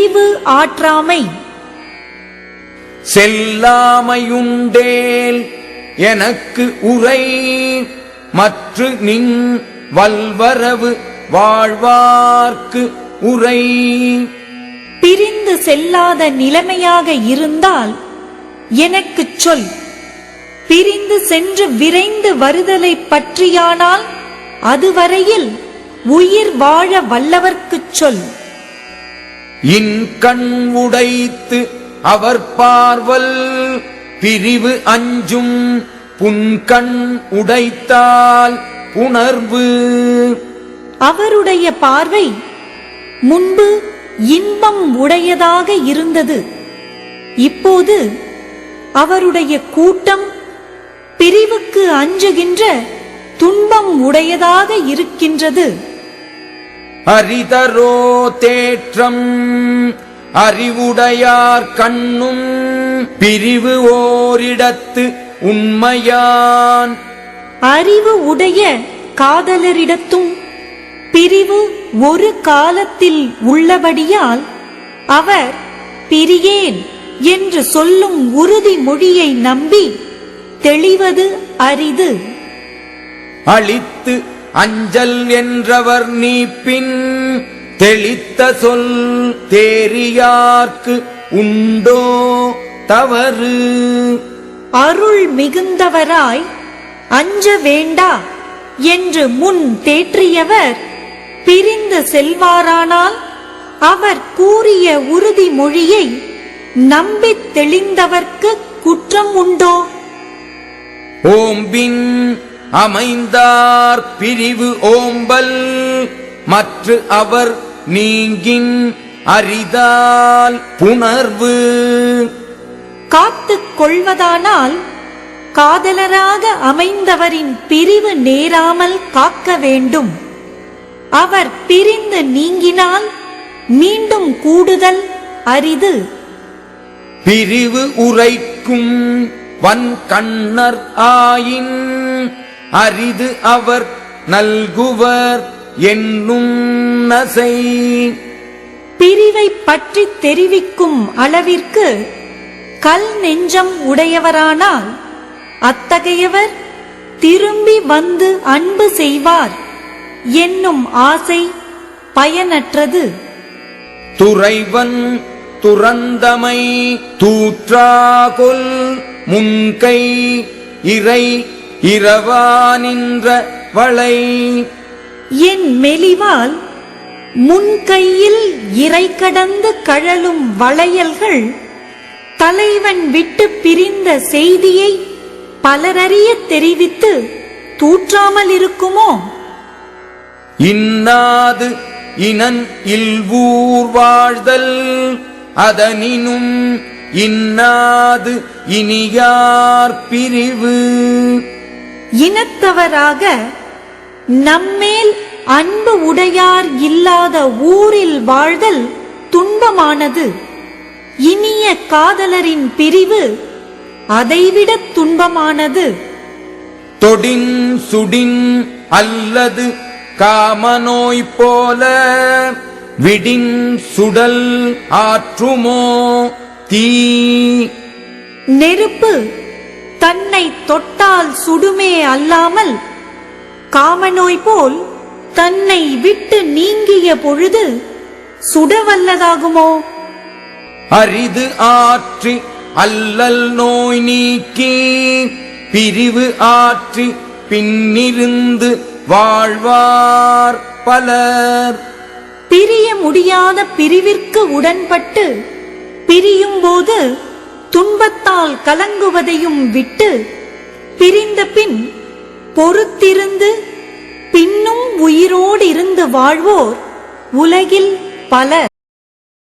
பிரிவு ஆற்றாமை. செல்லாமையுண்டேல் எனக்கு உரை மற்று நின் வல்வரவு வாழ்வார்க்கு உரை. பிரிந்து செல்லாத நிலைமையாக இருந்தால் எனக்குச் சொல். பிரிந்து சென்று விரைந்து வருதலை பற்றியானால் அதுவரையில் உயிர் வாழ வல்லவர்க்குச் சொல். இன்கண் உடைத்து அவர் பார்வல் பிரிவு அஞ்சும் புன்கண் உடைத்தால் புணர்வு. அவருடைய பார்வை முன்பு இன்பம் உடையதாக இருந்தது. இப்போது அவருடைய கூட்டம் பிரிவுக்கு அஞ்சுகின்ற துன்பம் உடையதாக இருக்கின்றது. அரிதரோ தேற்றம் அறிவுடையார் கண்ணும் பிரிவு ஓரிடத்து உண்மையான். அறிவு உடைய காதலரிடத்தும் பிரிவு ஒரு காலத்தில் உள்ளபடியால் அவர் பிரியேன் என்று சொல்லும் உறுதிமொழியை நம்பி தெளிவது அரிது. அளித்து அஞ்சல் என்றவர் நீப்பின் தெளித்த சொல் தேரியார்க்கு உண்டோ தவறு. அருள் மிகுந்தவராய் அஞ்ச வேண்டா என்று முன் தேற்றியவர் பிரிந்து செல்வாரானால் அவர் கூறிய உறுதிமொழியை நம்பித் தெளிந்தவர்க்கு குற்றம் உண்டோ? ஓம்பின் அமைந்தார் பிரிவு ஓம்பல் மற்று அவர் நீங்கின் அரிதால் புணர்வு. காத்துக் கொள்வதானால் காதலராக அமைந்தவரின் பிரிவு நேராமல் காக்க வேண்டும். அவர் பிரிந்து நீங்கினால் மீண்டும் கூடுதல் அரிது. பிரிவு உரைக்கும் வன்கண்ணர் ஆயின் அரிது அவர் நல்குவர் என்னும் நசை. பிரிவை பற்றி தெரிவிக்கும் அளவிற்கு கல் நெஞ்சம் உடையவரானால் அத்தகையவர் திரும்பி வந்து அன்பு செய்வார் என்னும் ஆசை பயனற்றது. துறைவன் துறந்தமை தூற்றாகொல் முன்கை இறை இரவானின்ற வளை. என் மெலிவால் முன்கையில் இறை கடந்து கழலும் வளையல்கள் தலைவன் விட்டு பிரிந்த செய்தியை பலரறிய தெரிவித்து தூற்றாமல் இருக்குமோ? இன்னாது இனன் இல்வூர் வாழ்தல் அதனினும் இன்னாது இனியார் பிரிவு. இனத்தவராக நம்மேல் அன்பு உடையார் இல்லாத ஊரில் வாழ்தல் துன்பமானது. இனிய காதலரின் பிரிவு அதைவிட துன்பமானது. தொடின் சுடின் அல்லது காமநோய் போல விடின் சுடல் ஆற்றுமோ தீ. நெருப்பு தன்னை தொட்டால் சுடுமே அல்லாமல் காமநோய் போல் தன்னை விட்டு நீங்கிய பொழுது சுடவல்லதாகுமோ? அரிது ஆற்றி அல்லல் நோய் நீக்கி பிரிவு ஆற்றி பின்னிருந்து வாழ்வார் பலர். பிரிய முடியாத பிரிவிற்கு உடன்பட்டு பிரியும் போது துன்பத்தால் கலங்குவதையும் விட்டு பிரிந்த பின் பொறுத்திருந்து பின்னும் உயிரோடு இருந்து வாழ்வோர் உலகில் பலர்.